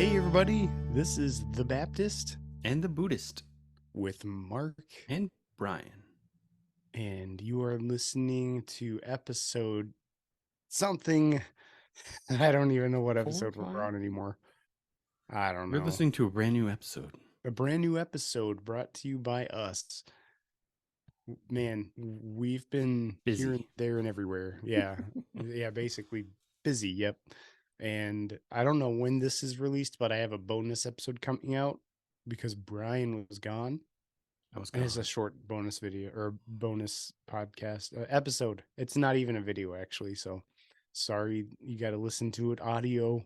Hey, everybody, this is the Baptist And the Buddhist with Mark, and Brian. and you are listening to episode something. I don't even know what Four, episode we're five. on anymore. I don't You're know. listening to a brand new episode. A brand new episode brought to you by us. Man, we've been here and Busy. there and everywhere. Yeah. Yeah, basically busy. Yep. And I don't know when this is released, but I have a bonus episode coming out because Brian was gone. I was And it's a gone. short bonus video or bonus podcast episode. It's not even a video, actually. So sorry, you got to listen to it audio.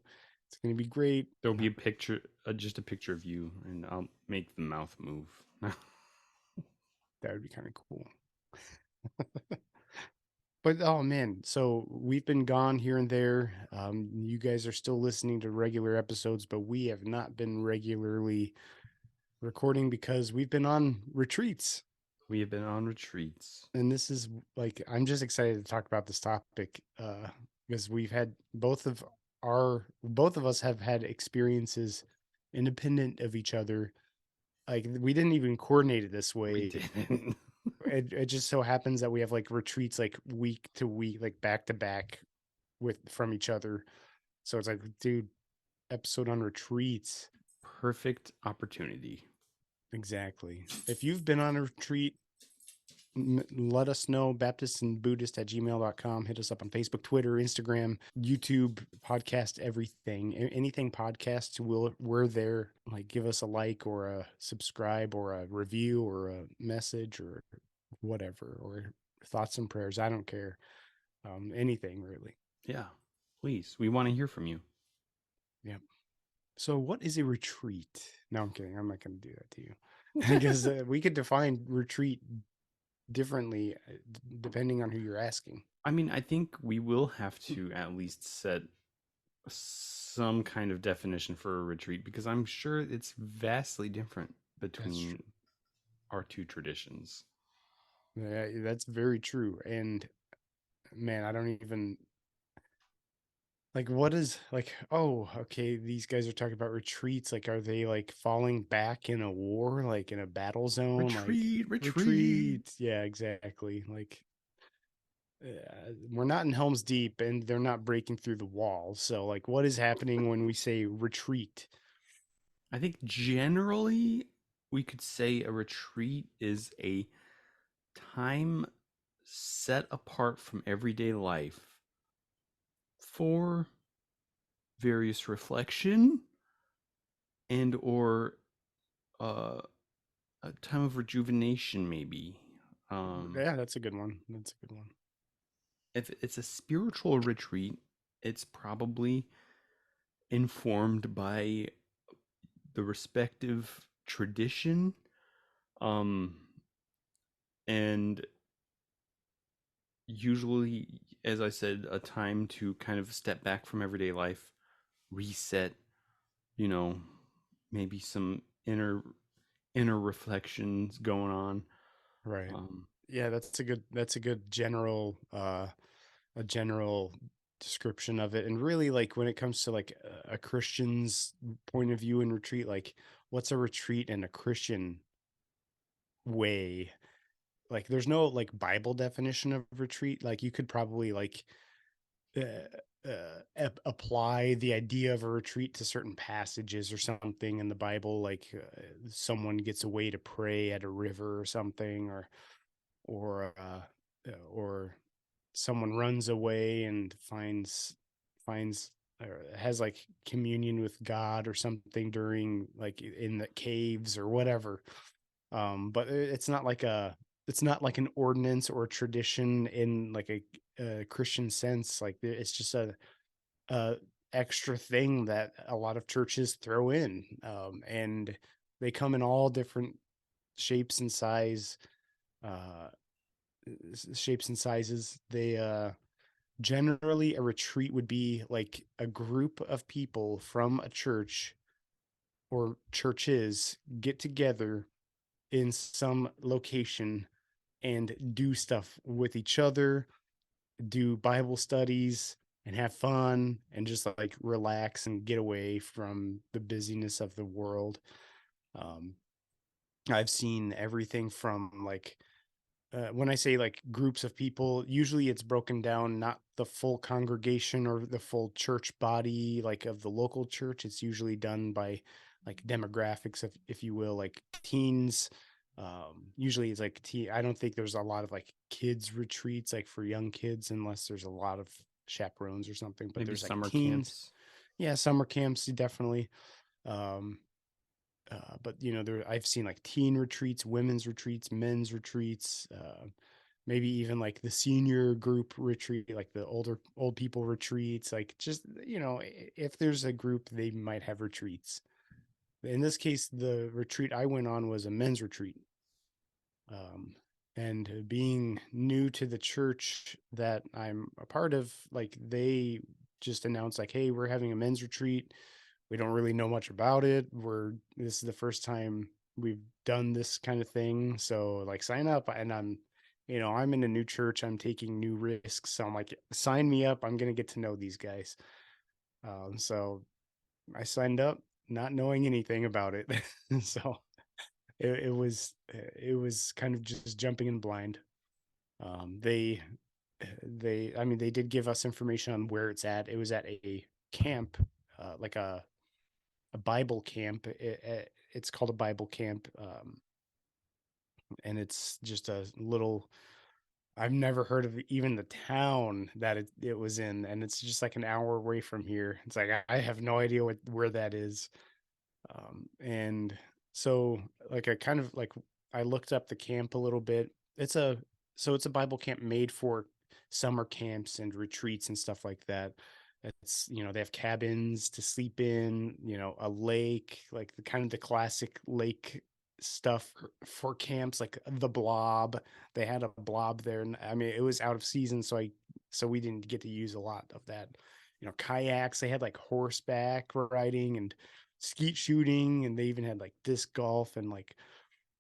It's going to be great. There'll be a picture, just a picture of you, and I'll make the mouth move. That would be kind of cool. But oh man, so we've been gone here and there. You guys are still listening to regular episodes, but we have not been regularly recording because we've been on retreats. We have been on retreats. And this is like I'm just excited to talk about this topic because we've had both of us have had experiences independent of each other. Like we didn't even coordinate it this We way. didn't. It just so happens that we have like retreats like week to week, like back to back with from each other. So it's like, dude, episode on retreats. Perfect opportunity. Exactly. If you've been on a retreat, let us know. Baptist and Buddhist at gmail.com. Hit us up on Facebook, Twitter, Instagram, YouTube, podcast, everything. Anything podcast, we're there. Like give us a like or a subscribe or a review or a message or whatever, or thoughts and prayers. I don't care. Anything really. Yeah, please. We want to hear from you. Yep. So what is a retreat? No, I'm kidding. I'm not going to do that to you. Because we could define retreat differently depending on who you're asking. I mean, I think we will have to at least set some kind of definition for a retreat because I'm sure it's vastly different That's between true. our two traditions. Yeah, that's very true. And man, I don't even like what is like, oh, okay, these guys are talking about retreats. Like, are they like falling back in a war, like in a battle zone? Like, Retreat, retreat. retreat. Yeah, exactly. Like, we're not in Helm's Deep and they're not breaking through the wall. So, like, what is happening when we say retreat? I think generally we could say a retreat is a time set apart from everyday life for various reflection and or uh, a time of rejuvenation maybe. Um, Yeah, that's a good one. That's a good one. if it's a spiritual retreat, it's probably informed by the respective tradition, um, and usually, as I said, a time to kind of step back from everyday life, reset, you know, maybe some inner reflections going on. Right. Um, Yeah, that's a good general a general description of it. And really like when it comes to like a Christian's point of view in retreat, like what's a retreat in a Christian way? Like there's no like Bible definition of retreat. Like you could probably like apply the idea of a retreat to certain passages or something in the Bible, like someone gets away to pray at a river or something, or someone runs away and finds or has like communion with God or something during like in the caves or whatever. But it's not like an ordinance or a tradition in like a Christian sense. Like it's just a extra thing that a lot of churches throw in, and they come in all different shapes and size uh shapes and sizes. They generally a retreat would be like a group of people from a church or churches get together in some location and do stuff with each other, do Bible studies, and have fun and just like relax and get away from the busyness of the world. Um, I've seen everything from like when I say like groups of people, usually it's broken down, not the full congregation or the full church body, like of the local church. It's usually done by like demographics, if you will, like teens. Usually it's like I don't think there's a lot of like kids retreats, like for young kids, unless there's a lot of chaperones or something. But Maybe there's like summer teens, camps. yeah, summer camps, definitely. Um, but you know, I've seen like teen retreats, women's retreats, men's retreats, maybe even like the senior group retreat, like the old people retreats. Like just you know, if there's a group, they might have retreats. In this case, the retreat I went on was a men's retreat. Um, and being new to the church that I'm a part of, like they just announced like, hey, we're having a men's retreat. We don't really know much about it. This is the first time we've done this kind of thing. So like sign up, and I'm in a new church. I'm taking new risks. So I'm like, sign me up. I'm going to get to know these guys. So I signed up not knowing anything about it. So it was kind of just jumping in blind. I mean, they did give us information on where it's at. It was at a camp, like a Bible camp. It's called a Bible camp, and it's just a little. I've never heard of even the town that it was in, and it's just like an hour away from here. It's like I have no idea where that is. And so like I kind of like I looked up the camp a little bit. It's a Bible camp made for summer camps and retreats and stuff like that. It's they have cabins to sleep in, a lake, like the kind of the classic lake stuff for camps, like the blob. They had a blob there, and I mean it was out of season, so we didn't get to use a lot of that. Kayaks. They had like horseback riding and skeet shooting, and they even had like disc golf and like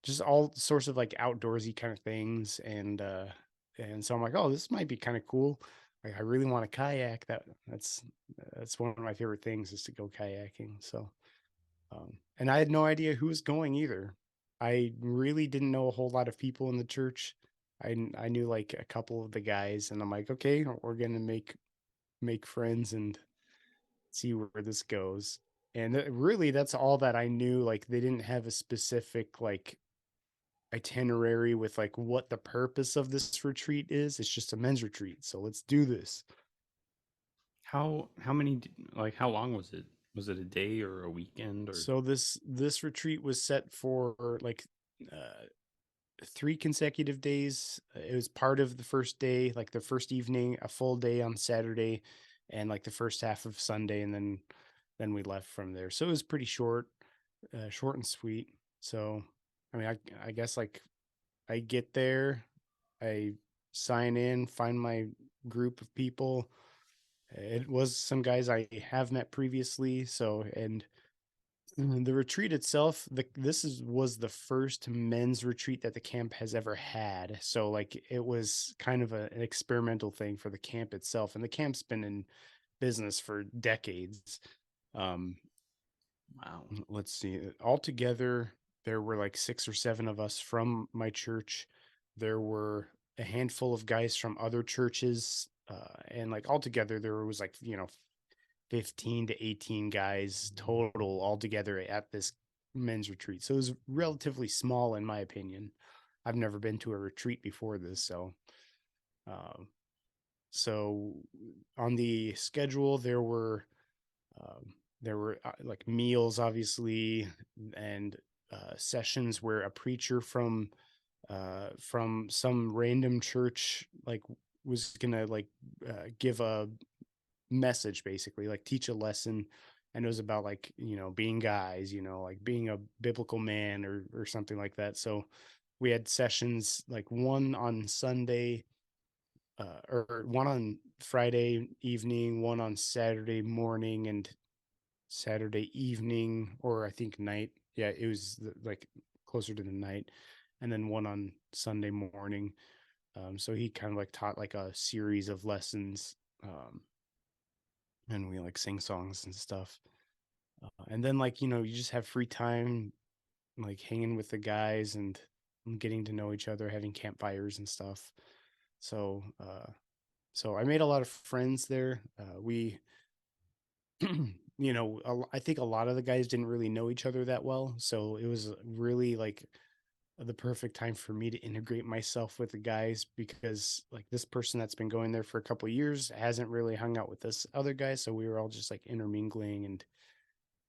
just all sorts of like outdoorsy kind of things. And so I'm like, oh, this might be kind of cool. Like I really want a kayak. That's one of my favorite things, is to go kayaking. So and I had no idea who was going either. I really didn't know a whole lot of people in the church. I knew like a couple of the guys, and I'm like, okay, we're gonna make friends and see where this goes. And really, that's all that I knew. Like, they didn't have a specific like itinerary with like what the purpose of this retreat is. It's just a men's retreat, so let's do this. How many like how long was it? Was it a day or a weekend or So this retreat was set for like uh 3 consecutive days. It was part of the first day, like the first evening, a full day on Saturday, and like the first half of Sunday, and then we left from there. So it was pretty short, short and sweet. So I mean, I guess like I get there, I sign in, find my group of people. It was some guys I have met previously, so and the retreat itself, was the first men's retreat that the camp has ever had. So like it was kind of an experimental thing for the camp itself, and the camp's been in business for decades. Um, wow. let's see, altogether there were like 6 or 7 of us from my church. There were a handful of guys from other churches, and like altogether there was like 15 to 18 guys total altogether at this men's retreat. So it was relatively small in my opinion. I've never been to a retreat before this, um, so on the schedule there were like meals, obviously, and sessions where a preacher from some random church like was gonna like give a message, basically like teach a lesson. And it was about like being guys, like being a biblical man or something like that. So we had sessions, like one on Sunday, or one on Friday evening, one on Saturday morning, and Saturday evening, or I think night. Yeah, it was like closer to the night, and then one on Sunday morning. So he kind of like taught like a series of lessons. and we like sing songs and stuff. And then like you just have free time, like hanging with the guys and getting to know each other, having campfires and stuff. So so I made a lot of friends there. We I think a lot of the guys didn't really know each other that well, so it was really like the perfect time for me to integrate myself with the guys, because like this person that's been going there for a couple of years hasn't really hung out with this other guy, so we were all just like intermingling and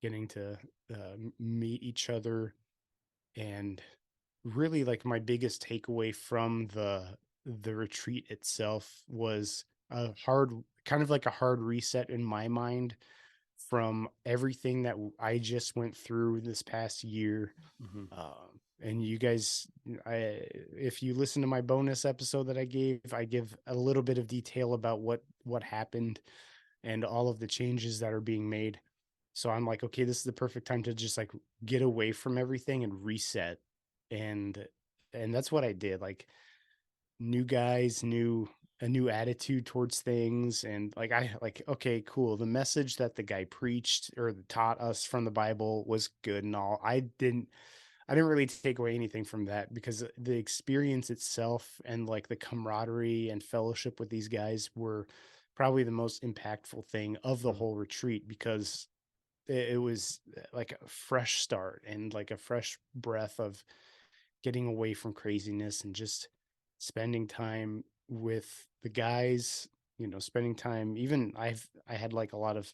getting to meet each other. And really like my biggest takeaway from the retreat itself was a hard, kind of like a hard reset in my mind from everything that I just went through this past year. Hmm. And you guys, if you listen to my bonus episode that I give a little bit of detail about what happened and all of the changes that are being made. So I'm like, okay, this is the perfect time to just like get away from everything and reset. And that's what I did. Like new guys, a new attitude towards things. And like I like, okay, cool. The message that the guy preached or taught us from the Bible was good and all. I didn't really take away anything from that, because the experience itself and like the camaraderie and fellowship with these guys were probably the most impactful thing of the whole retreat, because it was like a fresh start and like a fresh breath of getting away from craziness and just spending time with the guys, spending time. Even I had like a lot of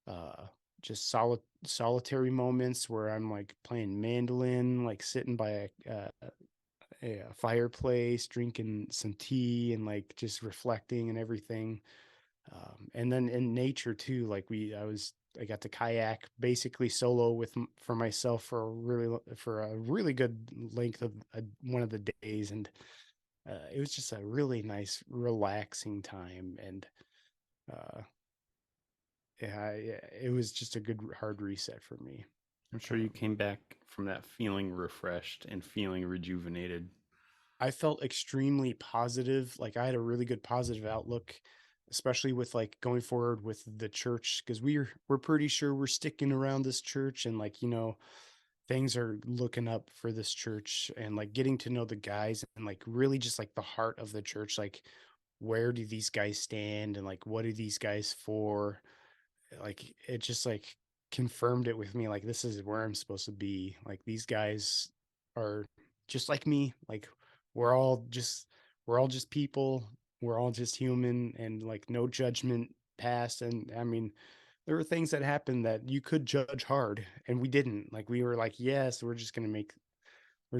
uh just solitary moments where I'm like playing mandolin, like sitting by a fireplace, drinking some tea and like just reflecting and everything. And then in nature too, like I got to kayak basically solo for myself for for a really good length of one of the days. And it was just a really nice relaxing time. And uh yeah, it was just a good hard reset for me. I'm sure you um, came back from that feeling refreshed and feeling rejuvenated. I felt extremely positive. Like I had a really good positive outlook, especially with like going forward with the church, because we're pretty sure we're sticking around this church. And like things are looking up for this church, and like getting to know the guys and like really just like the heart of the church, like where do these guys stand and like what are these guys for. Like it just like confirmed it with me, like this is where I'm supposed to be. Like these guys are just like me. Like we're all just we're all just people. We're all just human, and like no judgment passed. And I mean, there were things that happened that you could judge hard, and we didn't. Like we were like, yes, we're just gonna make the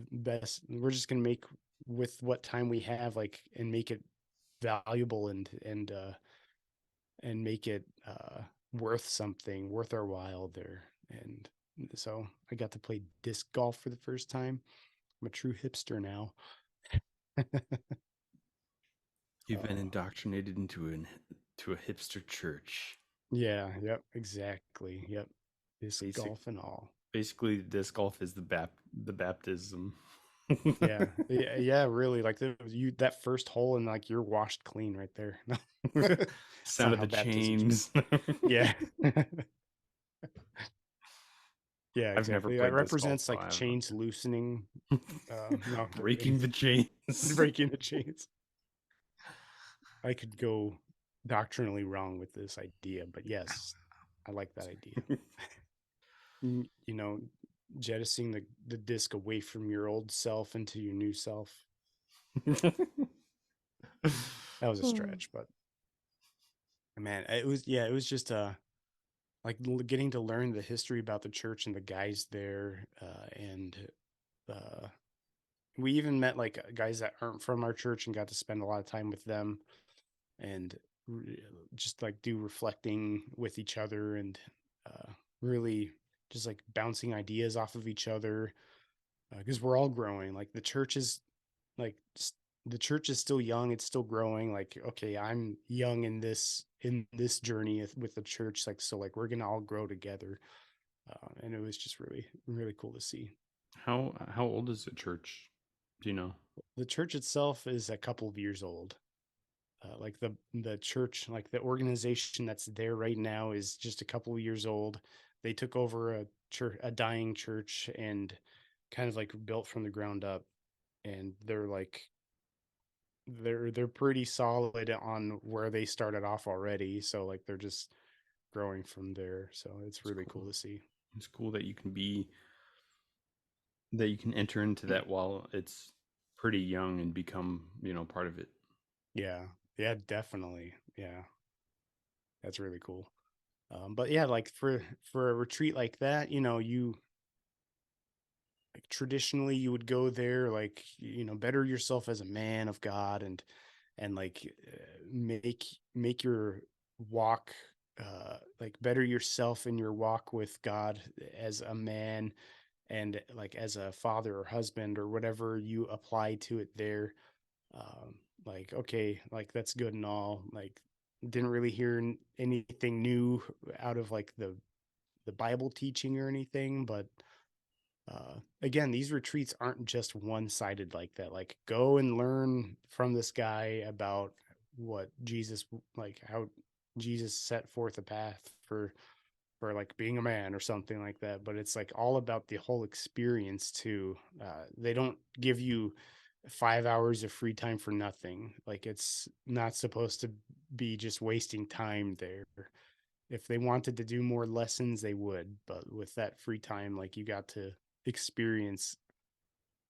best. We're just gonna make with what time we have, like, and make it valuable and make it worth something, worth our while there. And so I got to play disc golf for the first time. I'm a true hipster now. You've been uh, indoctrinated to a hipster church. yeah, yep, exactly. Yep. Disc Basic, golf and all. basically, disc golf is the baptism. Yeah. Yeah, yeah, really. Like you that first hole, and like you're washed clean right there. No. It's Sound not of how the baptisms work. chains. Yeah. Yeah, I've never exactly. That played disc golf, represents so like I have no chains loosening. No, breaking the chains. breaking the chains. I could go doctrinally wrong with this idea, but yes, I like that idea. You know, jettisoning the disc away from your old self into your new self. That was a stretch, but man, it was just like getting to learn the history about the church and the guys there, and uh, we even met like guys that aren't from our church and got to spend a lot of time with them, and just like do reflecting with each other, and really just like bouncing ideas off of each other, because we're all growing. Like like the church is still young, it's still growing. Like okay, I'm young in this journey with the church, like so like we're gonna all grow together. And it was just really cool to see. How old is the church? Do you know? The church itself is a couple of years old. like the church, like the organization that's there right now is just a couple of years old. They took over a church, a dying church, and kind of like built from the ground up. And they're like they're pretty solid on where they started off already. So like they're just growing from there. So it's It's really cool. cool to see. It's cool that you can enter into that while it's pretty young and become, part of it. Yeah, yeah, definitely. Yeah, that's really cool. But yeah, like for a retreat like that, you like traditionally you would go there, like better yourself as a man of God, and like make your walk, like better yourself in your walk with God as a man, and like as a father or husband or whatever you apply to it there. um like, okay, like that's good and all, like didn't really hear anything new out of like the Bible teaching or anything, but again, these retreats aren't just one-sided like that. Like, go and learn from this guy about what Jesus, like how Jesus set forth a path for like being a man or something like that. But it's like all about the whole experience too. They don't give you 5 hours of free time for nothing. Like, it's not supposed to be just wasting time there. If they wanted to do more lessons, they would, but with that free time, like, you got to experience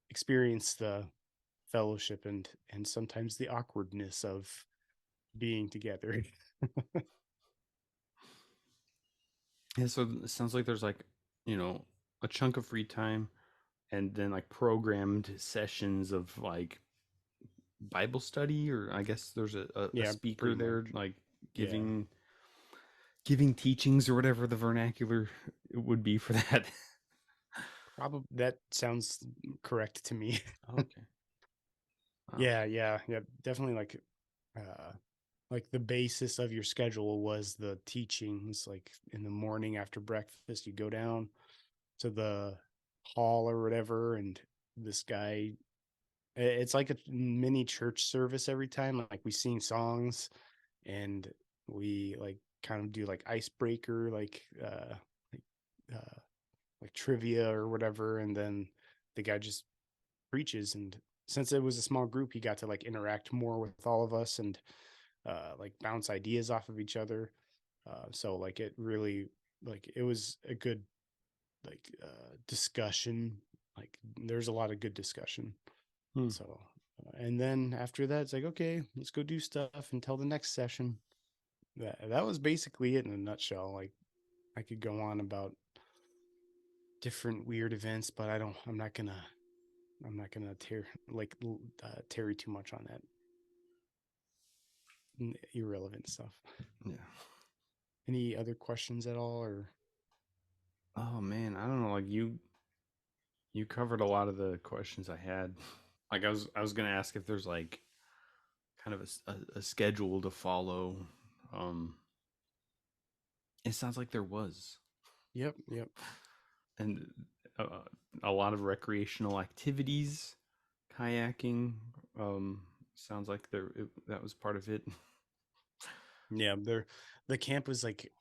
experience the fellowship and sometimes the awkwardness of being together. Yeah, so it sounds like there's like, you know, a chunk of free time and then like programmed sessions of like Bible study, or I guess there's a Yeah, speaker pretty much. there like Yeah, giving giving teachings or whatever the vernacular would be for that. probably that sounds correct to me. Okay. Wow. Yeah, yeah, yeah, definitely. Like the basis of your schedule was the teachings. Like in the morning after breakfast, you go down to the hall or whatever, and this guy, it's like a mini church service every time. Like, we sing songs, and we like kind of do like icebreaker, like uh like trivia or whatever, and then the guy just preaches. And since it was a small group, he got to like interact more with all of us, and like bounce ideas off of each other. So like it really, like it was a good like discussion. Like, there's a lot of good discussion. Hmm. So and then after that, it's like, okay, let's go do stuff until the next session. That was basically it in a nutshell. Like, I could go on about different weird events, but I'm not gonna tarry too much on that irrelevant stuff. Yeah. Any other questions at all, or? Oh man, I don't know. Like you covered a lot of the questions I had. Like I was gonna ask if there's like kind of a schedule to follow. Um, it sounds like there was, Yep, yep. and uh, a lot of recreational activities, kayaking. Sounds like that was part of it. Yeah, the camp was like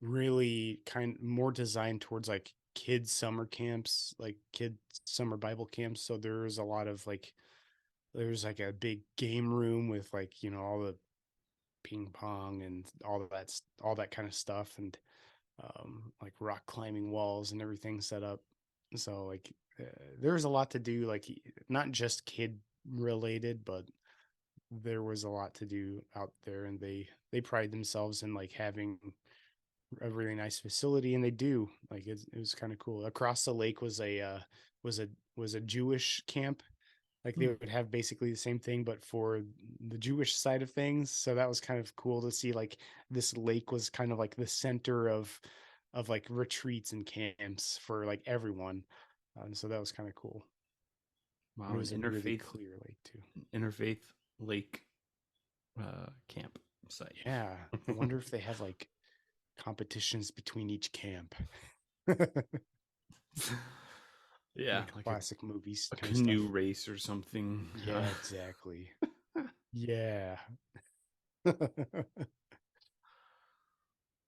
really kind more designed towards like kids summer camps, like kid summer Bible camps. So there's like a big game room with like, all the ping pong and all that kind of stuff, and like rock climbing walls and everything set up. So like there's a lot to do, like not just kid related, but there was a lot to do out there, and they pride themselves in like having a really nice facility, and they do. Like, it was kind of cool. Across the lake was a was a Jewish camp. Like, they Hmm. would have basically the same thing, but for the Jewish side of things. So that was kind of cool to see. Like, this lake was kind of like the center of like retreats and camps for like everyone. So that was kind of cool. And Wow, it an was a really clear lake too. interfaith lake camp site. Yeah, I wonder if they have like competitions between each camp. Yeah, Like like classic movies a kind of canoe stuff. race or something. Yeah, exactly. Yeah.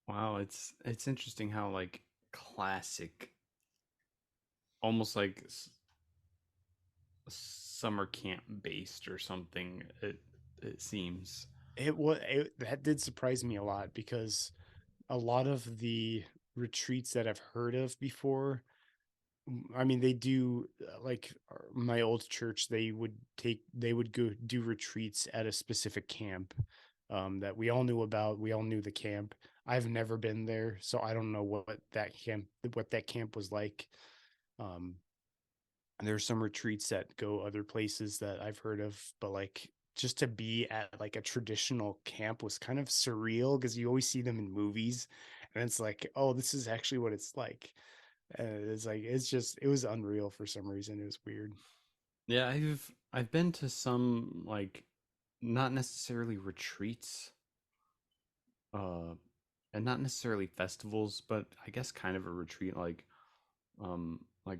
Wow, it's interesting how like classic, almost like summer camp based or something. It seems. That did surprise me a lot because a lot of the retreats that I've heard of before, I mean, they do like my old church, they would go do retreats at a specific camp that we all knew about. We all knew the camp. I've never been there, so I don't know what that camp was like. Um, there's some retreats that go other places that I've heard of, but like just to be at like a traditional camp was kind of surreal because you always see them in movies, and it's like, oh, this is actually what it's like. It's like it was unreal for some reason. It was weird. Yeah, I've been to some like not necessarily retreats, uh, and not necessarily festivals, but I guess kind of a retreat, like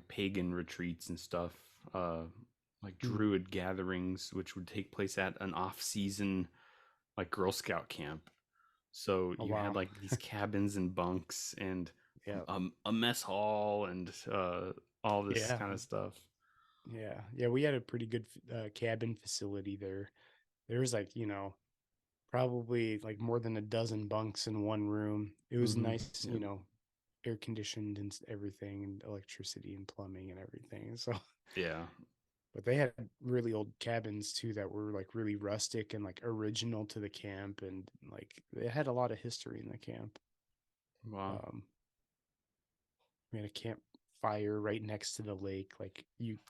pagan retreats and stuff, uh, like Hmm. druid gatherings, which would take place at an off season like Girl Scout camp. So Oh you had wow, like these cabins and bunks and yeah, a mess hall and all this yeah, kind of stuff. yeah. We had a pretty good cabin facility there. There was like probably like more than a dozen bunks in one room. It was Mm-hmm. nice, Yep. air conditioned and everything, and electricity and plumbing and everything. So, Yeah. but they had really old cabins too that were like really rustic and like original to the camp, and like it had a lot of history in the camp. Wow. Um, we had a campfire right next to the lake. Like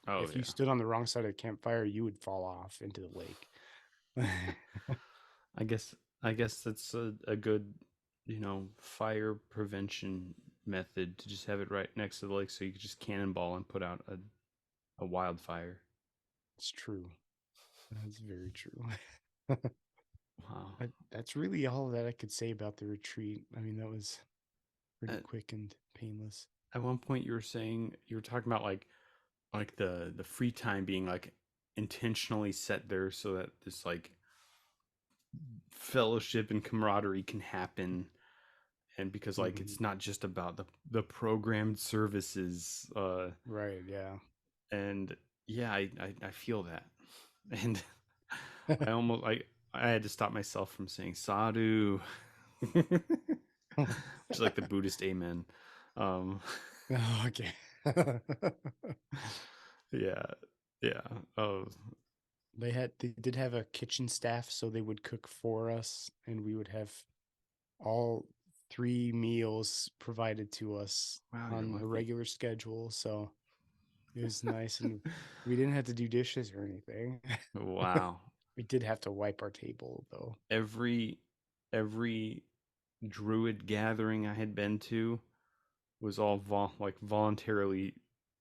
Oh if you yeah. stood on the wrong side of the campfire, you would fall off into the lake. I guess I guess that's a good, fire prevention method to just have it right next to the lake so you could just cannonball and put out a wildfire. It's true. That's very true. Wow. That's really all that I could say about the retreat. I mean, that was pretty At, quick and painless. at one point you were talking about like the free time being like intentionally set there so that this like fellowship and camaraderie can happen, and because like Hmm. it's not just about the programmed services, Right. Yeah. and yeah, I feel that. And I had to stop myself from saying sadhu, which is like the Buddhist amen. um Okay. yeah, yeah. Oh They did have a kitchen staff, so they would cook for us, and we would have all three meals provided to us wow, you're on a lucky. regular schedule. So it was nice, and we didn't have to do dishes or anything. Wow. We did have to wipe our table though. Every druid gathering I had been to was all like voluntarily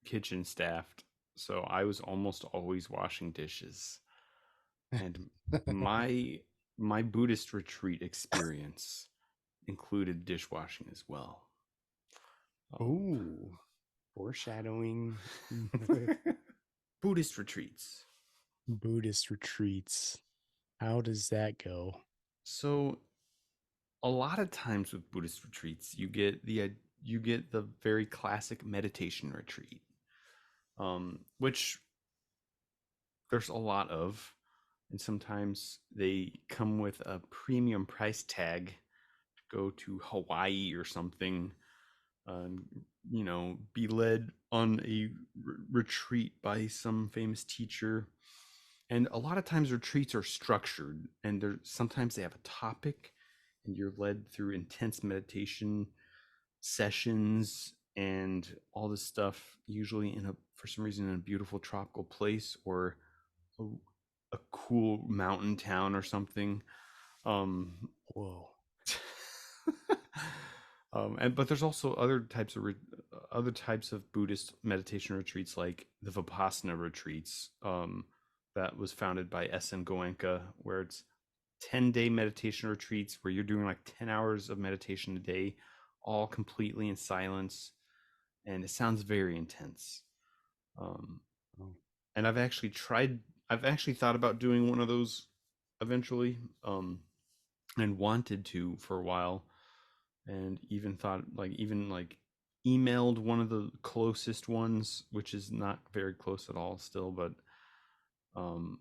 kitchen staffed, so I was almost always washing dishes. And my my Buddhist retreat experience included dishwashing as well. Um, Ooh, foreshadowing. Buddhist retreats. Buddhist retreats. How does that go? So a lot of times with Buddhist retreats, you get the very classic meditation retreat, which there's a lot of, and sometimes they come with a premium price tag to go to Hawaii or something, um, be led on a retreat by some famous teacher. And a lot of times retreats are structured, and sometimes they have a topic, and you're led through intense meditation sessions and all this stuff. Usually for some reason, in a beautiful tropical place or a, a cool mountain town or something. Um, Whoa. and but there's also other types of Buddhist meditation retreats, like the Vipassana retreats, that was founded by S.N. Goenka, where it's 10-day meditation retreats where you're doing like 10 hours of meditation a day, all completely in silence, and it sounds very intense. Um, Oh. and I've actually thought about doing one of those eventually, and wanted to for a while, and even thought even like emailed one of the closest ones, which is not very close at all still, um,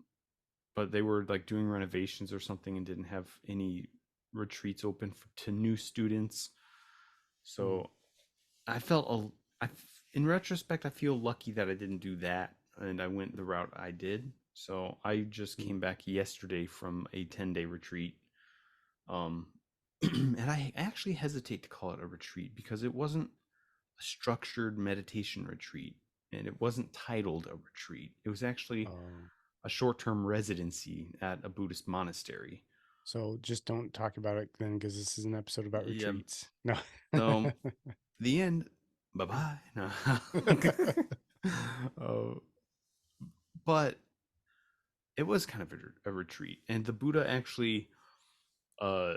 but they were like doing renovations or something and didn't have any retreats open to new students. Mm, So I felt in retrospect, I feel lucky that I didn't do that and I went the route I did. So I just mm. came back yesterday from a 10-day retreat. Um, and I actually hesitate to call it a retreat because it wasn't a structured meditation retreat and it wasn't titled a retreat. It was actually Oh, a short term residency at a Buddhist monastery. so just don't talk about it then, because this is an episode about Yeah. retreats. No. So the end. Bye bye. No. uh, but it was kind of a retreat, and the Buddha actually uh,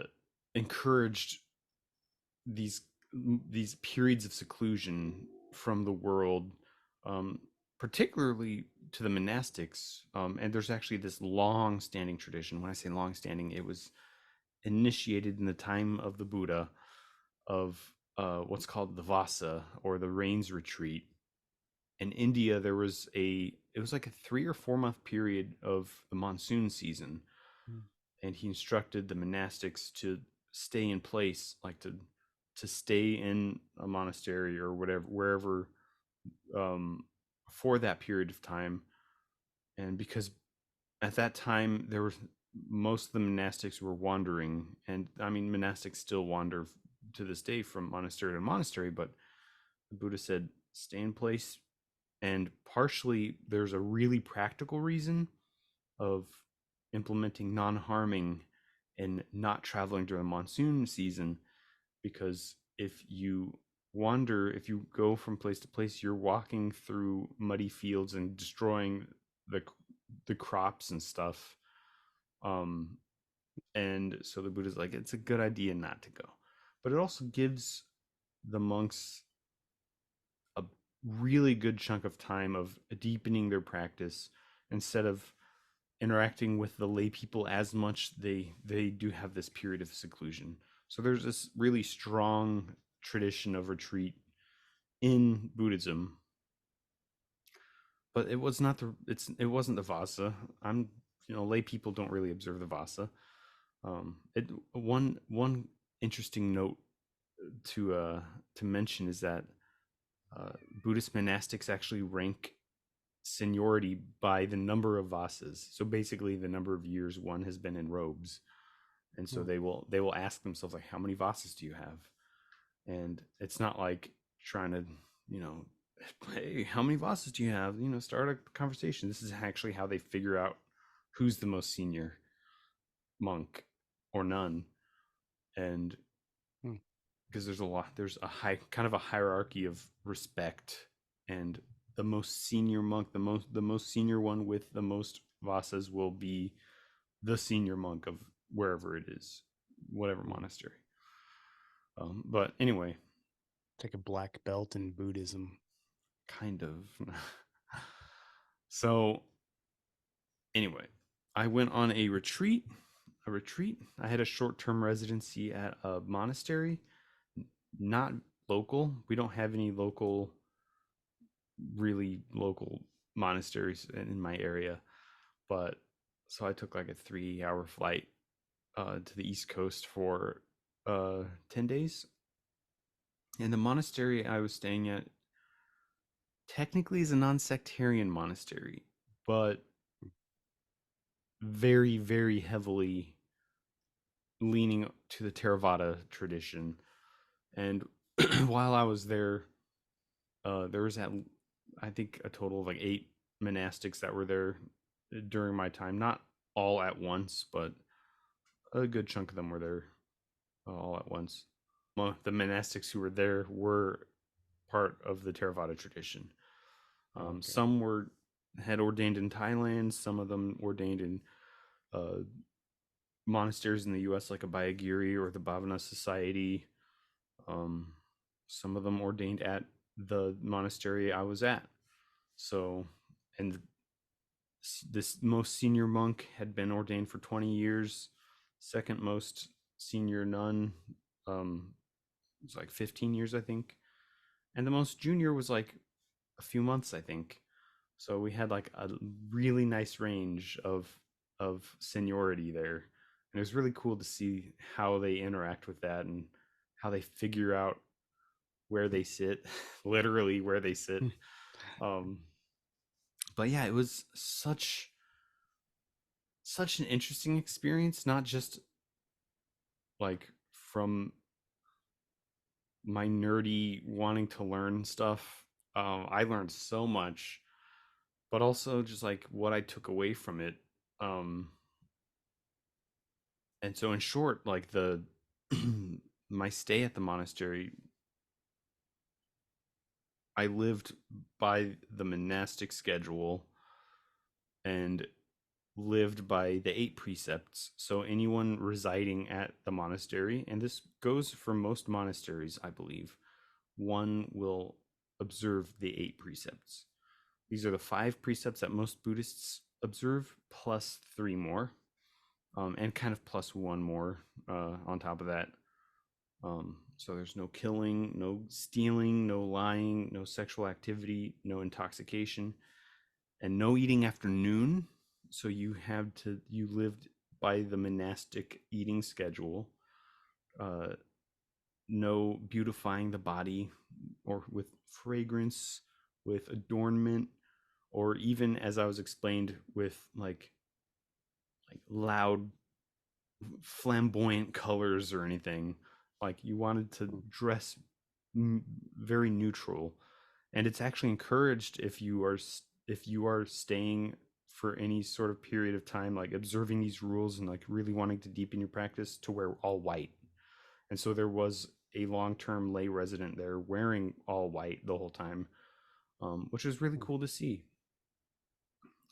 encouraged these these periods of seclusion from the world, um, particularly to the monastics. And there's actually this long-standing tradition. When I say long-standing, it was initiated in the time of the Buddha of what's called the Vasa or the rains retreat. In India, it was like a 3 or 4 month period of the monsoon season, Mm, and he instructed the monastics to stay in place, like to stay in a monastery or whatever wherever, um, for that period of time. And because at that time there were most of the monastics were wandering, and I mean monastics still wander to this day from monastery to monastery, but the Buddha said stay in place. And partially there's a really practical reason of implementing non-harming and not traveling during the monsoon season, because if you go from place to place, you're walking through muddy fields and destroying the the crops and stuff. um and so the Buddha's like, it's a good idea not to go, but it also gives the monks a really good chunk of time of deepening their practice. Instead of interacting with the lay people as much, they do have this period of seclusion. So there's this really strong tradition of retreat in Buddhism, but it wasn't the Vasa. I'm lay people don't really observe the Vasa. It one interesting note to to mention is that Buddhist monastics actually rank seniority by the number of vasas. So basically, the number of years one has been in robes, and so mm, they will ask themselves like, how many vasas do you have? And it's not like trying to, you know, hey, how many vasas do you have? Start a conversation. This is actually how they figure out who's the most senior monk or nun, and mm. because there's a high kind of a hierarchy of respect, and the most senior monk, the most senior one with the most vasas will be the senior monk of wherever it is, whatever Mm. monastery. But anyway, Take a black belt in Buddhism. kind of. So anyway, I went on a retreat. A retreat. I had a short-term residency at a monastery, not local. We don't have any really local monasteries in my area, but so I took like a 3 hour flight to the East Coast for 10 days. And the monastery I was staying at technically is a non sectarian monastery, but very, very heavily leaning to the Theravada tradition. And while I was there, there was I think a total of like 8 monastics that were there during my time. Not all at once, but a good chunk of them were there all at once. The monastics who were there were part of the Theravada tradition. Okay. Some were had ordained in Thailand. Some of them ordained in uh, monasteries in the U.S., like a Bayagiri or the Bhavana Society. Um, some of them ordained at the monastery I was at. So, and This most senior monk had been ordained for 20 years. Second most senior nun was like 15 years, I think. And the most junior was like a few months, I think. So we had like a really nice range of seniority there. And it was really cool to see how they interact with that and how they figure out where they sit, literally where they sit. Hmm. Um, but yeah, it was such an interesting experience, not just like from my nerdy wanting to learn stuff. I learned so much, but also just like what I took away from it. Um, and so, in short, like the my stay at the monastery, I lived by the monastic schedule and lived by the 8 precepts. So anyone residing at the monastery, and this goes for most monasteries, I believe, one will observe the 8 precepts. These are the 5 precepts that most Buddhists observe, plus 3 more, and kind of plus 1 more on top of that. So there's no killing, no stealing, no lying, no sexual activity, no intoxication, and no eating after noon. So you lived by the monastic eating schedule. Uh, no beautifying the body or with fragrance, with adornment, or even as I was explained with like loud flamboyant colors or anything. Like you wanted to dress very neutral, and it's actually encouraged if you are staying for any sort of period of time, like observing these rules and like really wanting to deepen your practice, to wear all white. And so there was a long-term lay resident there wearing all white the whole time, which was really cool to see.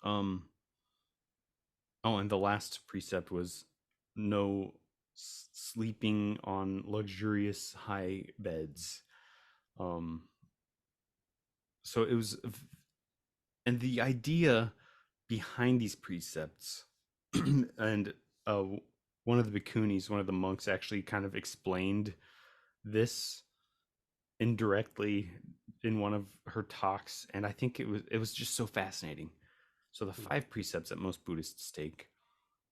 Um, oh, and the last precept was no sleeping on luxurious high beds. Um, so it was, and the idea behind these precepts, and uh, one of the bhikkhunis, one of the monks, actually kind of explained this indirectly in one of her talks, and I think it was just so fascinating. So the 5 precepts that most Buddhists take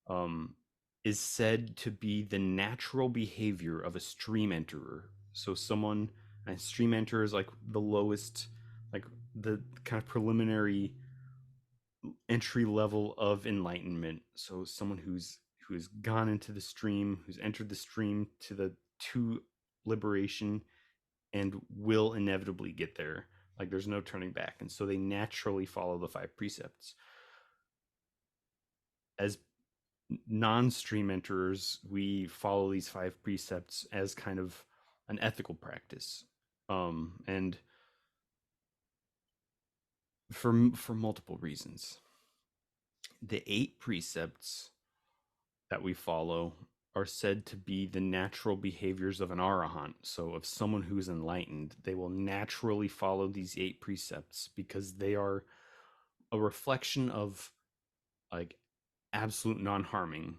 um, is said to be the natural behavior of a stream enterer. So someone, a stream enterer is like the lowest, like the kind of preliminary entry level of enlightenment. So someone who's gone into the stream, who's entered the stream to liberation, and will inevitably get there. Like there's no turning back, and so they naturally follow the 5 precepts. As non-stream enterers, we follow these 5 precepts as kind of an ethical practice, and for multiple reasons. The 8 precepts that we follow are said to be the natural behaviors of an arahant, so of someone who's enlightened. They will naturally follow these 8 precepts because they are a reflection of like absolute non-harming.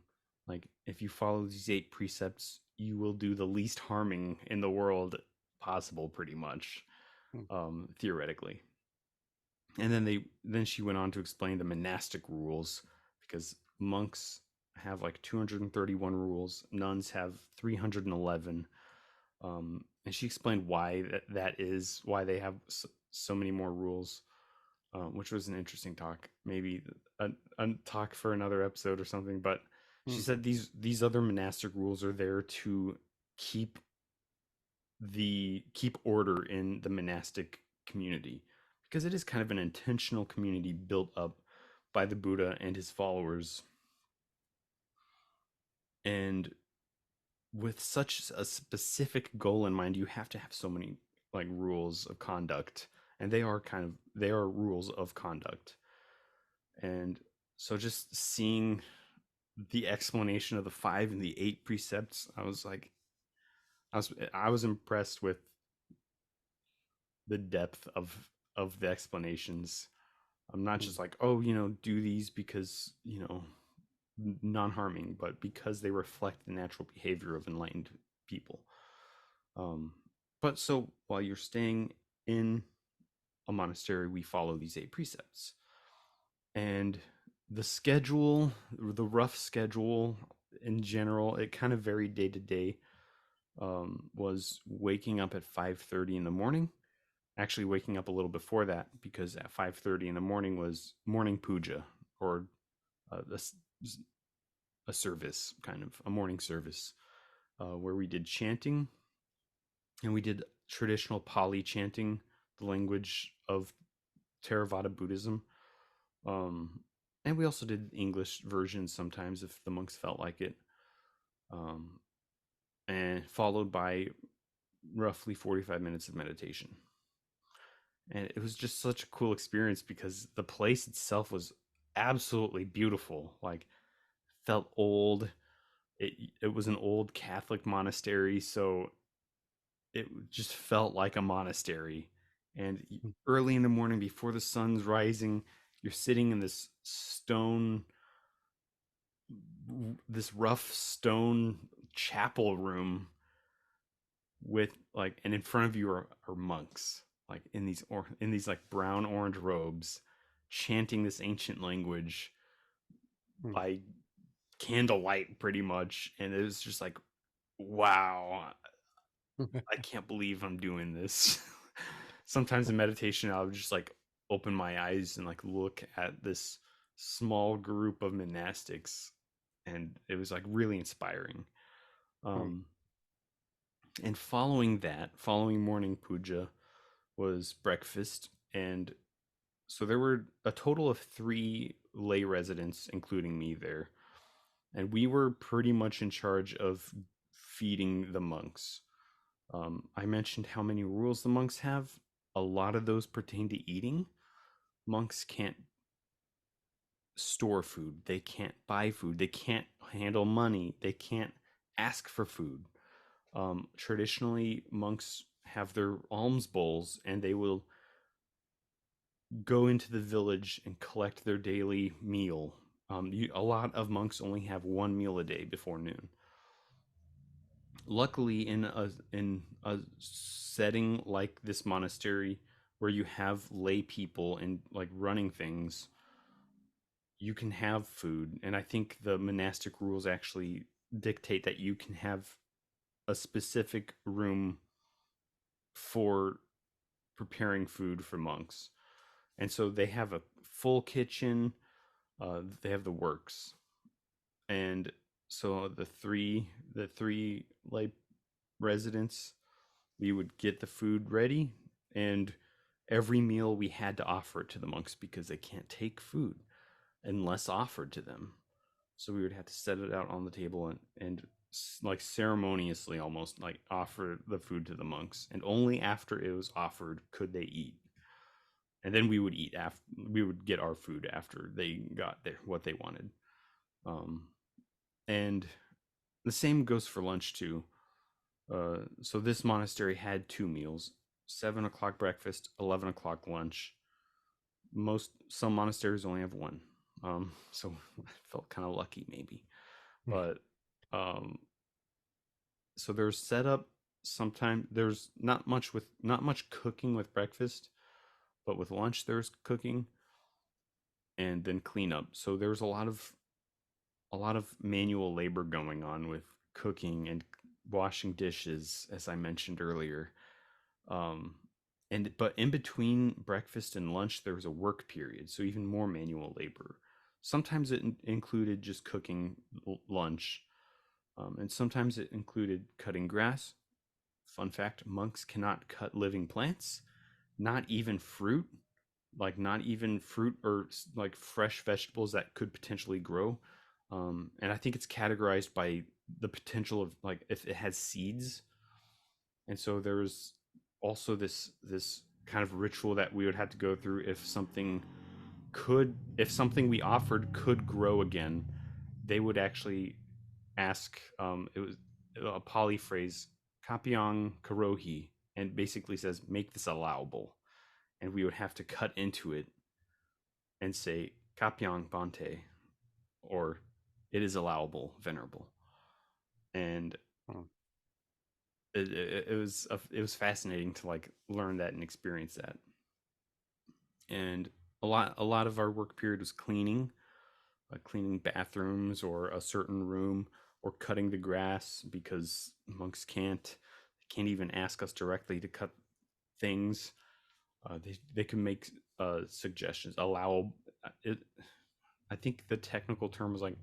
Like if you follow these 8 precepts, you will do the least harming in the world possible, pretty much, theoretically. And then she went on to explain the monastic rules, because monks have like 231 rules, nuns have 311. And she explained why that is, why they have so many more rules, which was an interesting talk. Maybe a talk for another episode or something. But she Hmm. said these other monastic rules are there to keep keep order in the monastic community, because it is kind of an intentional community built up by the Buddha and his followers. And with such a specific goal in mind, you have to have so many like rules of conduct, and they are rules of conduct. And so just seeing the explanation of the 5 and the 8 precepts, I was like, I was impressed with the depth of the explanations. I'm not mm, just like, oh, do these because, non-harming, but because they reflect the natural behavior of enlightened people. Um, but so while you're staying in a monastery, we follow these 8 precepts. And the rough schedule in general, it kind of varied day to day. Was waking up at 5:30 in the morning. Actually, waking up a little before that because at 5:30 in the morning was morning puja, or uh, a, a service, kind of a morning service, where we did chanting, and we did traditional Pali chanting, the language of Theravada Buddhism. Um, and we also did English versions sometimes if the monks felt like it. Um, and followed by roughly 45 minutes of meditation. And it was just such a cool experience because the place itself was absolutely beautiful. Like, felt old. It was an old Catholic monastery, so it just felt like a monastery. And mm, early in the morning, before the sun's rising, you're sitting in this rough stone chapel room with like, and in front of you are monks, like in these like brown orange robes, chanting this ancient language mm. by candlelight, pretty much. And it was just like, wow, I can't believe I'm doing this. Sometimes in meditation, I would just like open my eyes and like look at this small group of monastics, and it was like really inspiring. Mm, Um, and following morning puja was breakfast, and so there were a total of 3 lay residents, including me there, and we were pretty much in charge of feeding the monks. I mentioned how many rules the monks have. A lot of those pertain to eating. Monks can't store food, they can't buy food, they can't handle money, they can't ask for food. Traditionally, monks have their alms bowls, and they will go into the village and collect their daily meal. A lot of monks only have one meal a day before noon. Luckily, in a setting like this monastery, where you have lay people and like running things, you can have food. And I think the monastic rules actually dictate that you can have a specific room for preparing food for monks. And so they have a full kitchen. They have the works, and so the three lay residents, we would get the food ready, and every meal we had to offer it to the monks because they can't take food unless offered to them. So we would have to set it out on the table and like ceremoniously almost like offer the food to the monks, and only after it was offered could they eat. And then we would eat after, we would get our food after they got what they wanted. Um, and the same goes for lunch too. So this monastery had 2 meals: 7 o'clock breakfast, 11 o'clock lunch. Some monasteries only have one. So I felt kind of lucky maybe, mm, but um, so there's setup. Sometimes there's not much cooking with breakfast, but with lunch there's cooking and then cleanup. So there's a lot of manual labor going on with cooking and washing dishes, as I mentioned earlier. Um, but in between breakfast and lunch, there was a work period, so even more manual labor. Sometimes it included just cooking lunch, and sometimes it included cutting grass. Fun fact: monks cannot cut living plants, not even fruit, not even fruit or like fresh vegetables that could potentially grow. And I think it's categorized by the potential of like if it has seeds. And so there was also this kind of ritual that we would have to go through if something we offered could grow again. They would actually ask. It was a Pali phrase, "Kapyang karohi," and basically says, "Make this allowable." And we would have to cut into it and say "Kapyang Bante," or "It is allowable, venerable." And Oh, it was fascinating to like learn that and experience that. And a lot of our work period was cleaning, like cleaning bathrooms or a certain room, or cutting the grass, because monks can't even ask us directly to cut things. They can make suggestions. Allow it. I think the technical term was like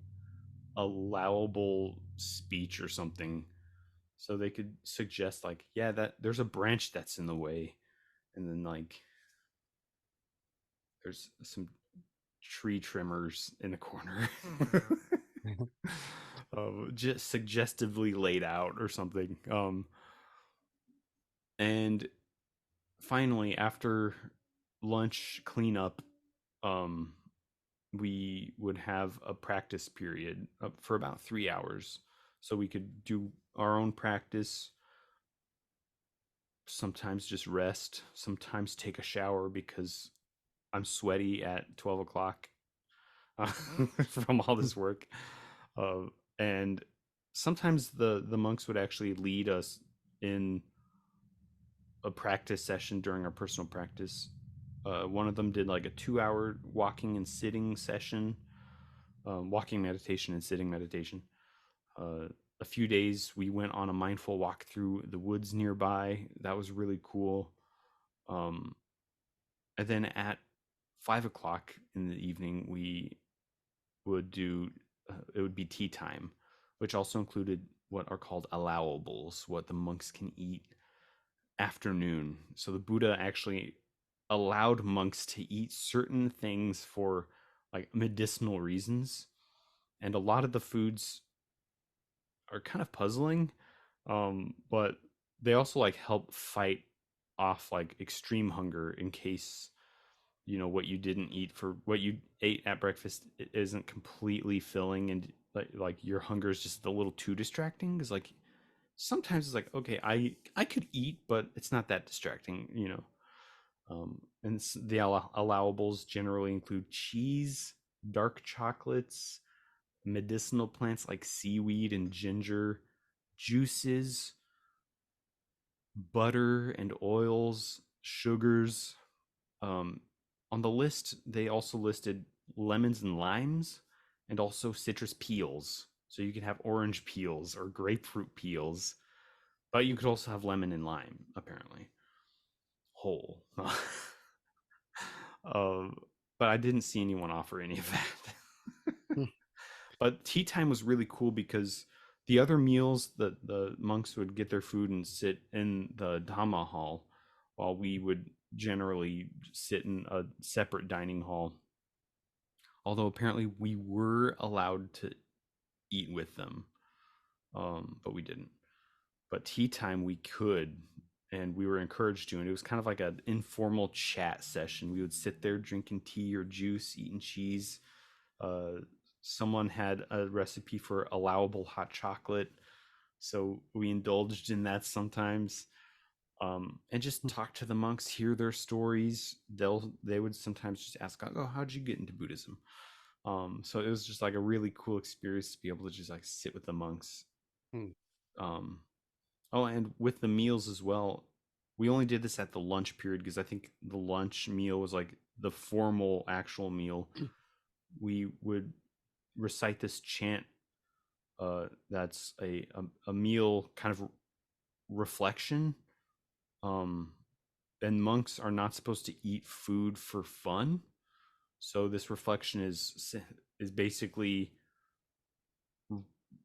allowable speech or something. So they could suggest like, yeah, that there's a branch that's in the way, and then like there's some tree trimmers in the corner. Just suggestively laid out or something. And finally, after lunch cleanup, um, we would have a practice period for about 3 hours. So we could do our own practice, sometimes just rest, sometimes take a shower because I'm sweaty at 12 o'clock uh, from all this work. Uh, and sometimes the monks would actually lead us in a practice session during our personal practice. One of them did like a 2 hour walking and sitting session, walking meditation and sitting meditation. Uh, a few days we went on a mindful walk through the woods nearby. That was really cool. Um, and then at 5 o'clock in the evening, we would do it would be tea time, which also included what are called allowables, what the monks can eat afternoon. So the Buddha actually allowed monks to eat certain things for like medicinal reasons. And a lot of the foods are kind of puzzling, but they also like help fight off like extreme hunger, in case what you didn't eat for what you ate at breakfast isn't completely filling, and like your hunger is just a little too distracting. Because like sometimes it's like, okay, I could eat, but it's not that distracting. And the allowables generally include cheese, dark chocolates, medicinal plants like seaweed and ginger, juices, butter and oils, sugars. Um, on the list, they also listed lemons and limes, and also citrus peels. So you can have orange peels or grapefruit peels, but you could also have lemon and lime, apparently, whole. um, but I didn't see anyone offer any of that. But tea time was really cool because the other meals, the monks would get their food and sit in the Dhamma hall, while we would generally sit in a separate dining hall. Although apparently we were allowed to eat with them, but we didn't. But tea time we could, and we were encouraged to, and it was kind of like an informal chat session. We would sit there drinking tea or juice, eating cheese. Uh, Someone had a recipe for allowable hot chocolate, so we indulged in that sometimes. And just talk to the monks, hear their stories. They would sometimes just ask, "Oh, how'd you get into Buddhism?" So it was just like a really cool experience to be able to just like sit with the monks. Um, oh, and with the meals as well, we only did this at the lunch period because I think the lunch meal was like the formal actual meal. We would recite this chant. That's a meal kind of reflection. Um, and monks are not supposed to eat food for fun. So this reflection is basically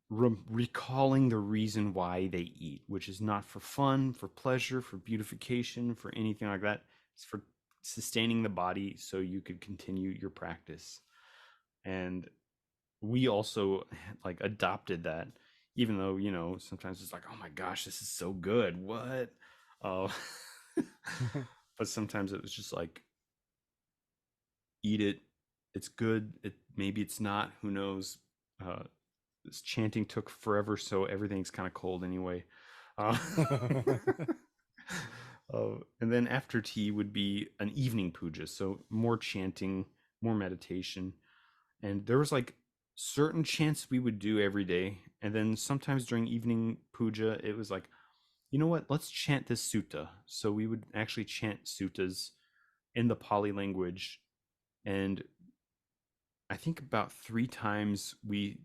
recalling the reason why they eat, which is not for fun, for pleasure, for beautification, for anything like that. It's for sustaining the body so you could continue your practice. And we also like adopted that, even though sometimes it's like, oh my gosh, this is so good, what? Oh. But sometimes it was just like, eat it, it's good, maybe it's not, who knows. This chanting took forever, so everything's kind of cold anyway. uh, and then after tea would be an evening puja, so more chanting, more meditation. And there was like certain chants we would do every day, and then sometimes during evening puja it was like, you know what, let's chant this sutta. So we would actually chant suttas in the Pali language. And I think about 3 times we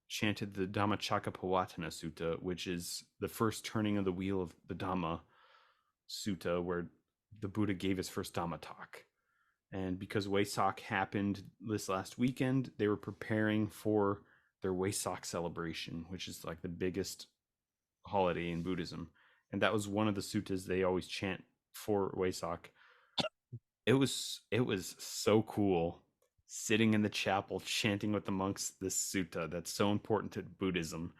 chanted the Dhammacakkappavattana Sutta, which is the first turning of the wheel of the Dhamma Sutta, where the Buddha gave his first Dhamma talk. And because Wesak happened this last weekend, they were preparing for their Wesak celebration, which is like the biggest holiday in Buddhism. And that was one of the suttas they always chant for Wesak. It was so cool sitting in the chapel chanting with the monks this sutta that's so important to Buddhism.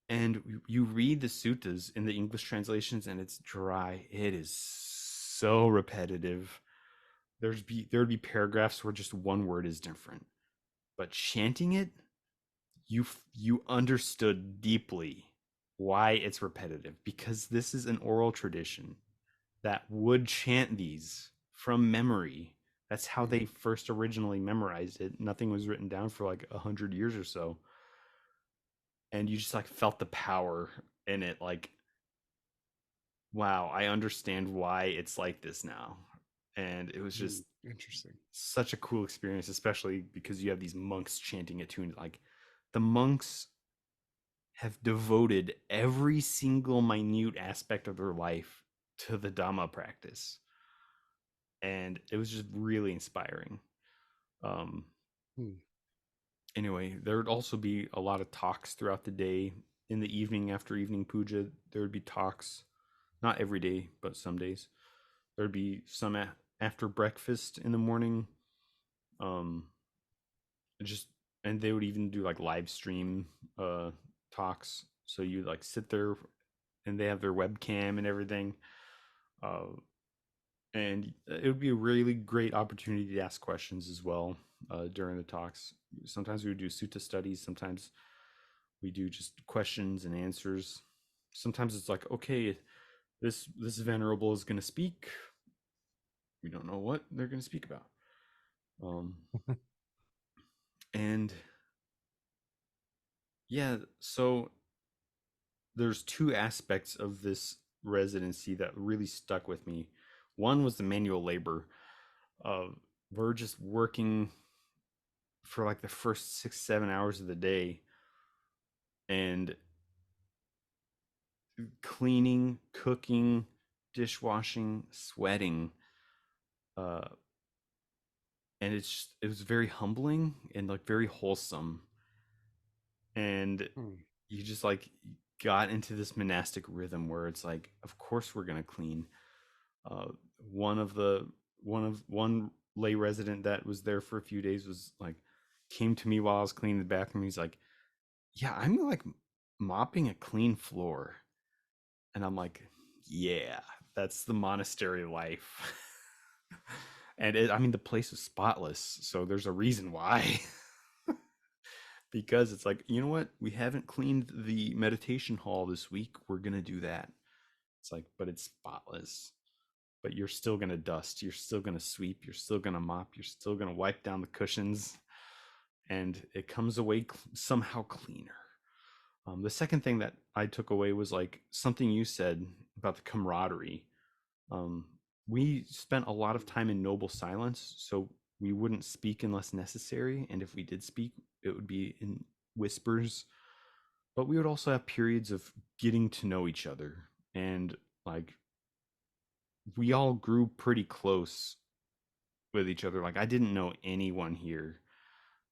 And you read the suttas in the English translations and it's dry. It is so repetitive. There would be paragraphs where just one word is different. But chanting it, you understood deeply why it's repetitive, because this is an oral tradition that would chant these from memory. That's how Mm, they first originally memorized it. Nothing was written down for like 100 years or so, and you just like felt the power in it. Like, wow, I understand why it's like this now. And it was just interesting. such a cool experience, especially because you have these monks chanting it too, and like the monks have devoted every single minute aspect of their life to the Dhamma practice. And it was just really inspiring. Um, Mm, anyway, there would also be a lot of talks throughout the day. In the evening after evening puja, there would be talks, not every day, but some days. There'd be some after breakfast in the morning. Um, just and they would even do like live stream talks. So you like sit there, and they have their webcam and everything. Uh, and it would be a really great opportunity to ask questions as well during the talks. Sometimes we would do sutta studies. Sometimes we do just questions and answers. Sometimes it's like, okay, this venerable is going to speak. We don't know what they're going to speak about. Um, and yeah, so there's two aspects of this residency that really stuck with me. One was the manual labor. Uh, we're just working for like the first 6 7 hours of the day, and cleaning, cooking, dishwashing, sweating. Uh, and it was very humbling and like very wholesome. And mm, you just like got into this monastic rhythm where it's like, of course we're gonna clean. Uh, one of the one lay resident that was there for a few days was like, came to me while I was cleaning the bathroom. He's like, "Yeah, I'm like mopping a clean floor," and I'm like, "Yeah, that's the monastery life." And I mean, the place was spotless, so there's a reason why. Because it's like, you know what? We haven't cleaned the meditation hall this week. We're gonna do that. It's like, but it's spotless. But you're still gonna dust. You're still gonna sweep. You're still gonna mop. You're still gonna wipe down the cushions, and it comes away somehow cleaner. The second thing that I took away was like something you said about the camaraderie. Um, we spent a lot of time in noble silence, so we wouldn't speak unless necessary, and if we did speak, it would be in whispers. But we would also have periods of getting to know each other, and like we all grew pretty close with each other. Like I didn't know anyone here.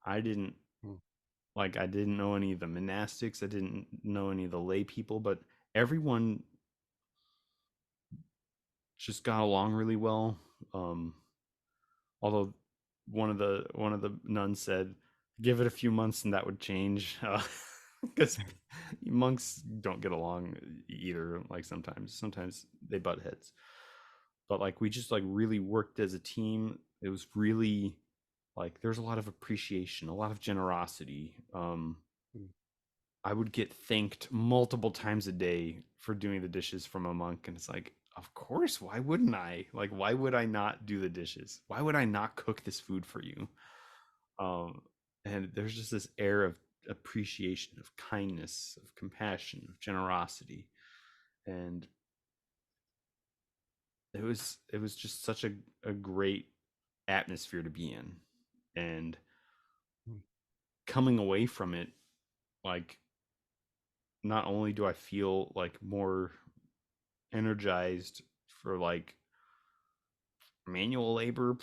I didn't mm, I didn't know any of the monastics. I didn't know any of the lay people, but everyone just got along really well. Um, although one of the nuns said, "Give it a few months and that would change," because monks don't get along either. Like sometimes they butt heads. But like we just like really worked as a team. It was really like there's a lot of appreciation, a lot of generosity. mm, I would get thanked multiple times a day for doing the dishes from a monk, and it's like, of course, why wouldn't I? Like, why would I not do the dishes? Why would I not cook this food for you? Um, and there's just this air of appreciation, of kindness, of compassion, of generosity, and it was just such a great atmosphere to be in. And Mm. coming away from it, like, not only do I feel like more energized for like manual labor,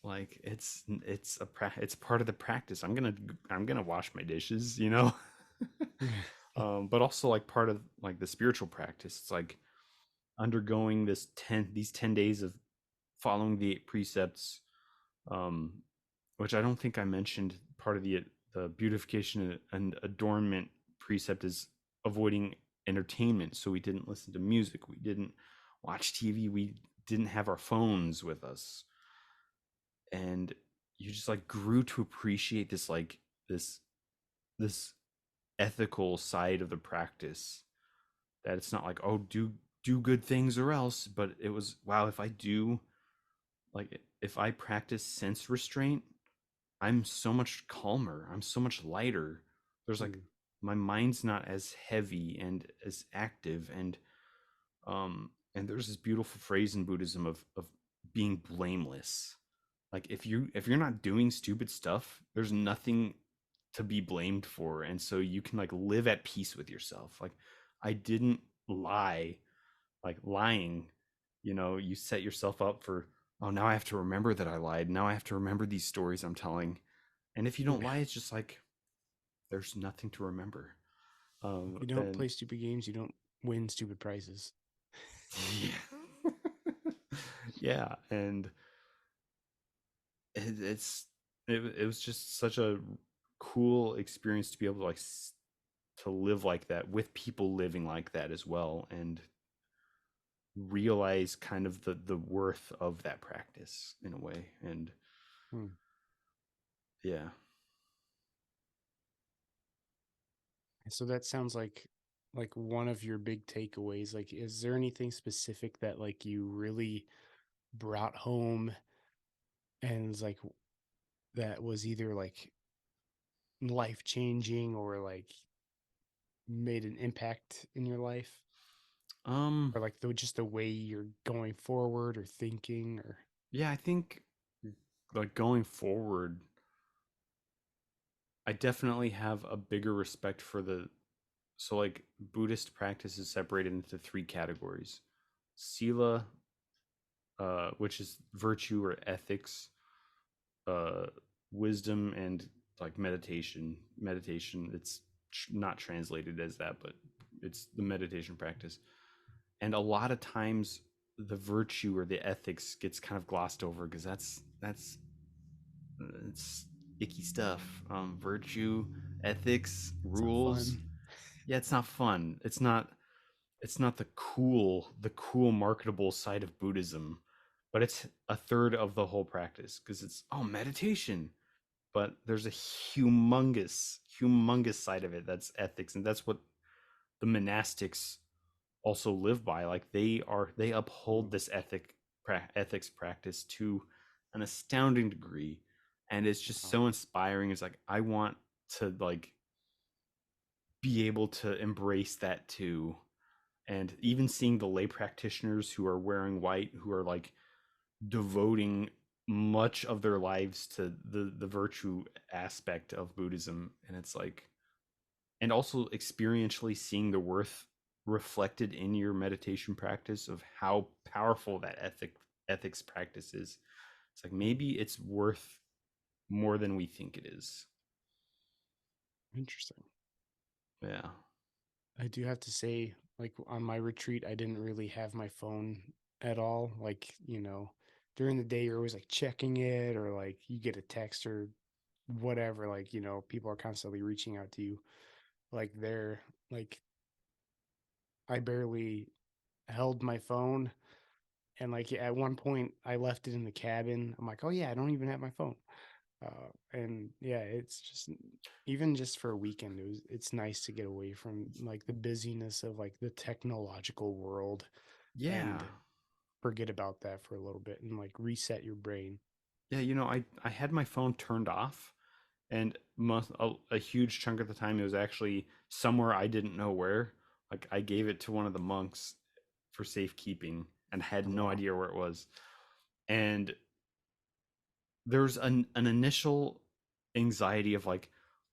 like it's part of the practice. I'm gonna wash my dishes, you know. But also like part of like the spiritual practice. It's like undergoing these 10 days of following the 8 precepts, um which I don't think I mentioned. Part of the beautification and adornment precept is avoiding entertainment. So we didn't listen to music, we didn't watch TV, we didn't have our phones with us. And you just like grew to appreciate this this ethical side of the practice, that it's not like, oh, do good things or else, but it was, wow, if I do, like, if I practice sense restraint, I'm so much calmer, I'm so much lighter. There's like, Mm. my mind's not as heavy and as active. And there's this beautiful phrase in Buddhism of being blameless. Like, if you're not doing stupid stuff, there's nothing to be blamed for, and so you can like live at peace with yourself. Like, I didn't lie. Like, lying, you set yourself up for, oh, now I have to remember that I lied, now I have to remember these stories I'm telling. And if you don't lie, it's just like there's nothing to remember. If you don't And play stupid games, you don't win stupid prizes. yeah. Yeah, and it, it's it was just such a cool experience to be able to like to live like that with people living like that as well, and realize kind of the worth of that practice in a way. And Hmm. yeah. So that sounds like one of your big takeaways. Like, is there anything specific that like you really brought home and was like that was either like life changing or like made an impact in your life? um Or like just the way you're going forward or thinking or yeah, I think like going forward, I definitely have a bigger respect for the, so like Buddhist practice is separated into 3 categories: sila, which is virtue or ethics, uh wisdom, and like meditation. It's not translated as that, but it's the meditation practice. And a lot of times the virtue or the ethics gets kind of glossed over, because that's it's icky stuff. Virtue, ethics, it's not rules. fun. Yeah, it's not fun. It's not the cool marketable side of Buddhism, but it's a third of the whole practice, because it's, oh, meditation. But there's a humongous side of it that's ethics, and that's what the monastics also live by. Like, they uphold Mm. this ethics practice to an astounding degree, and it's just Wow. so inspiring. It's like, I want to like be able to embrace that too. And even seeing the lay practitioners who are wearing white, who are like devoting much of their lives to the virtue aspect of Buddhism, and it's like, and also experientially seeing the worth reflected in your meditation practice of how powerful that ethics practice is. It's like, Mm. maybe it's worth more than we think it is. Interesting. Yeah. I do have to say, like on my retreat, I didn't really have my phone at all. Like, during the day, you're always like checking it, or like you get a text or whatever. Like, people are constantly reaching out to you. Like, like, I barely held my phone. And like at one point, I left it in the cabin. I'm like, oh yeah, I don't even have my phone. And yeah, it's just even just for a weekend, it's nice to get away from like the busyness of like the technological world Yeah. and forget about that for a little bit and like reset your brain. Yeah, I had my phone turned off, and a huge chunk of the time it was actually somewhere I didn't know where. Like I gave it to one of the monks for safekeeping and had Oh, no wow. idea where it was. And there's an initial anxiety of like,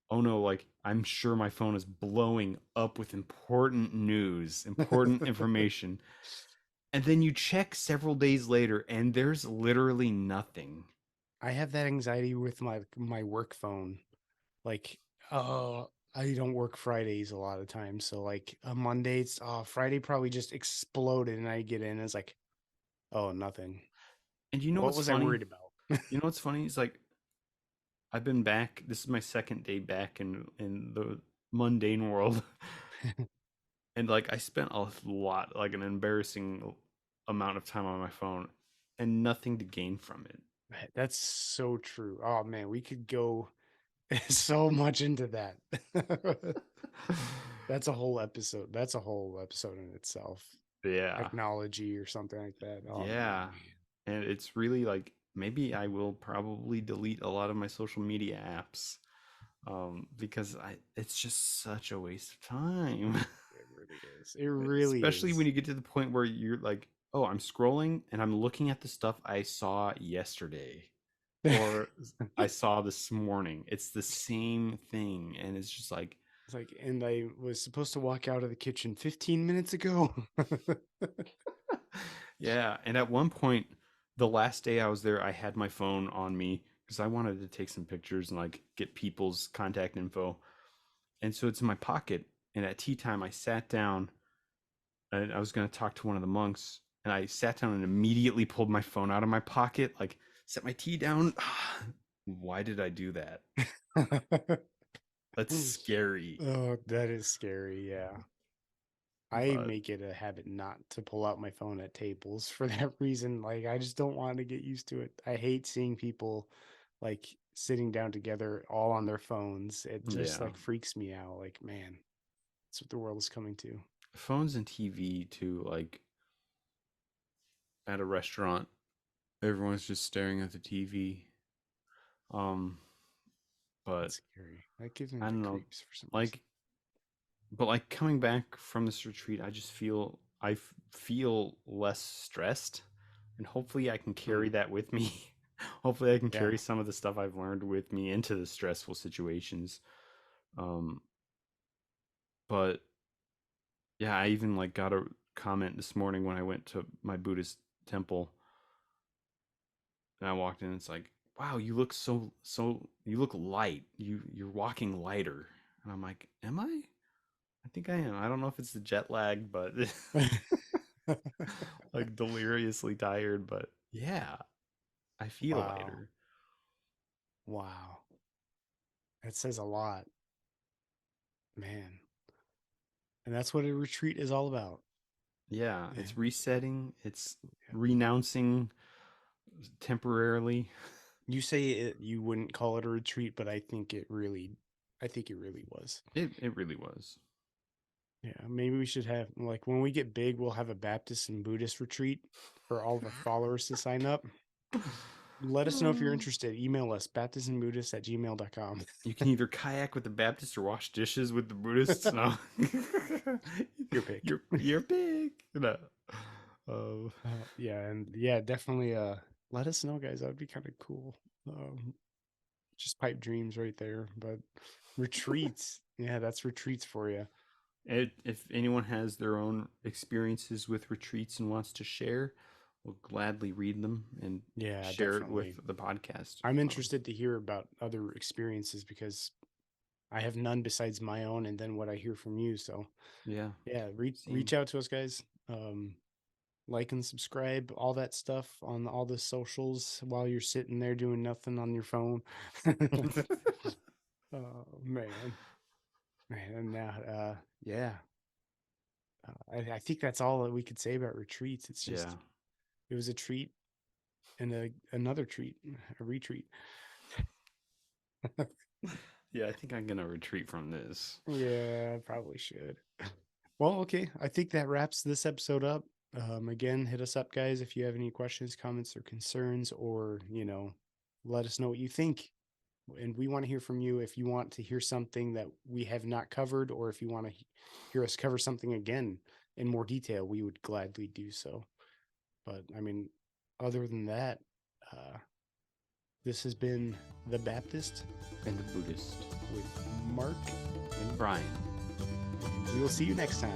oh no, like I'm sure my phone is blowing up with important news, important information. And then you check several days later and there's literally nothing. I have that anxiety with my work phone. Like, uh, I don't work Fridays a lot of times, so like a Monday's, Friday probably just exploded, and I get in, and it's like, oh, nothing. And you know What what's was I funny? worried about? You know what's funny? It's like I've been back. This is my second day back in the mundane world, and like I spent a lot, like an embarrassing amount of time on my phone, and nothing to gain from it. That's so true. Oh man, we could go so much into that. That's a whole episode. That's a whole episode in itself. Yeah, Technology or something like that. Oh yeah, man. and it's really like maybe I will probably delete a lot of my social media apps, because I it's just such a waste of time. It really is. It really Especially when is. you get to the point where you're like, oh, I'm scrolling and I'm looking at the stuff I saw yesterday or I saw this morning. It's the same thing. And it's just like, It's like, and I was supposed to walk out of the kitchen 15 minutes ago. yeah. And at one point, the last day I was there, I had my phone on me because I wanted to take some pictures and like get people's contact info. And so it's in my pocket. And at tea time, I sat down and I was going to talk to one of the monks, and I sat down and immediately pulled my phone out of my pocket, like set my tea down. Why did I do that? That's scary. Oh, that is scary. Yeah. I But make it a habit not to pull out my phone at tables for that reason. Like, I just don't want to get used to it. I hate seeing people like sitting down together all on their phones. It just yeah, like freaks me out. Like, man, that's what the world is coming to. phones and TV too. Like at a restaurant, everyone's just staring at the TV. Um, but That's scary. That gives me I the don't know, creeps for some reason. like, but like coming back from this retreat, I just feel feel less stressed, and hopefully I can carry Hmm. that with me. Hopefully I can Yeah. carry some of the stuff I've learned with me into the stressful situations. Um, but yeah, I even like got a comment this morning when I went to my Buddhist temple, and I walked in. And it's like, wow, you look you look light. You're walking lighter, and I'm like, am I? I think I am. I don't know if it's the jet lag, but like deliriously tired. But yeah, I feel Wow. lighter. Wow. That says a lot, man. And that's what a retreat is all about. Yeah, Yeah. it's resetting. It's Yeah. renouncing temporarily. You say you wouldn't call it a retreat, but I think it really was. It really was. Yeah. Maybe we should have, like, when we get big, we'll have a Baptist and Buddhist retreat for all of our followers to sign up. Let us know if you're interested. Email us, baptistandbuddhist@gmail.com. You can either kayak with the Baptists or wash dishes with the Buddhists. No, Your pick. you're big. No. Uh, Yeah, and yeah, definitely let us know, guys. That would be kind of cool. Just pipe dreams right there. But retreats, yeah, that's retreats for you. if anyone has their own experiences with retreats and wants to share, we'll gladly read them and Yeah, share it definitely. with the podcast. I'm interested to hear about other experiences because I have none besides my own, and then what I hear from you. So Yeah, yeah, same. reach out to us, guys. Like and subscribe, all that stuff on all the socials while you're sitting there doing nothing on your phone. Oh man, man, and now, yeah, I think that's all that we could say about retreats. It's yeah, just it was a treat and another treat, a retreat. yeah. I think I'm gonna retreat from this. Yeah, probably should. Well, okay. I think that wraps this episode up. Again, hit us up, guys, if you have any questions, comments, or concerns, or, let us know what you think. And we want to hear from you if you want to hear something that we have not covered, or if you want to hear us cover something again in more detail, we would gladly do so. But I mean, other than that, uh, this has been The Baptist And the Buddhist. with Mark, And Brian. and we will see you next time.